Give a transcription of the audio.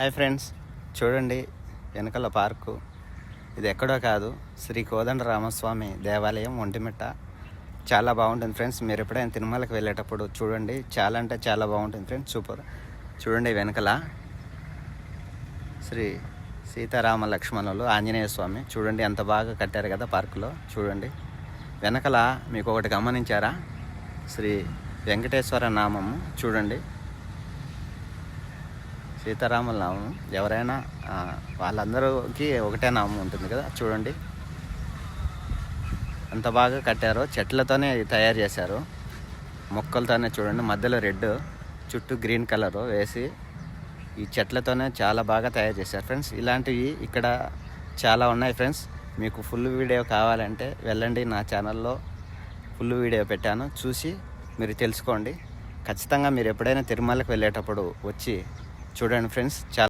Hi friends, చూడండి వెనకాల park. ఇది ఎక్కడో కాదు, శ్రీ కోదండరామస్వామి దేవాలయం, ఒంటిమిట్ట. చాలా బాగుంటుంది ఫ్రెండ్స్. మీరు ఎప్పుడైనా తిరుమలకి వెళ్ళేటప్పుడు చూడండి, చాలా అంటే చాలా బాగుంటుంది ఫ్రెండ్స్. సూపర్. చూడండి వెనకాల శ్రీ సీతారామ లక్ష్మణులు, ఆంజనేయ స్వామి. చూడండి ఎంత బాగా కట్టారు కదా పార్కులో. చూడండి వెనకాల మీకు ఒకటి గమనించారా, శ్రీ వెంకటేశ్వర నామము. చూడండి సీతారాముల నామం. ఎవరైనా వాళ్ళందరికీ ఒకటే నామం ఉంటుంది కదా. చూడండి ఎంత బాగా కట్టారో. చెట్లతోనే తయారు చేశారు, మొక్కలతోనే. చూడండి మధ్యలో రెడ్, చుట్టూ గ్రీన్ కలర్ వేసి ఈ చెట్లతోనే చాలా బాగా తయారు చేశారు ఫ్రెండ్స్. ఇలాంటివి ఇక్కడ చాలా ఉన్నాయి ఫ్రెండ్స్. మీకు ఫుల్ వీడియో కావాలంటే వెళ్ళండి, నా ఛానల్లో ఫుల్ వీడియో పెట్టాను, చూసి మీరు తెలుసుకోండి. ఖచ్చితంగా మీరు ఎప్పుడైనా తిరుమలకి వెళ్ళేటప్పుడు వచ్చి చూడండి ఫ్రెండ్స్. చాలా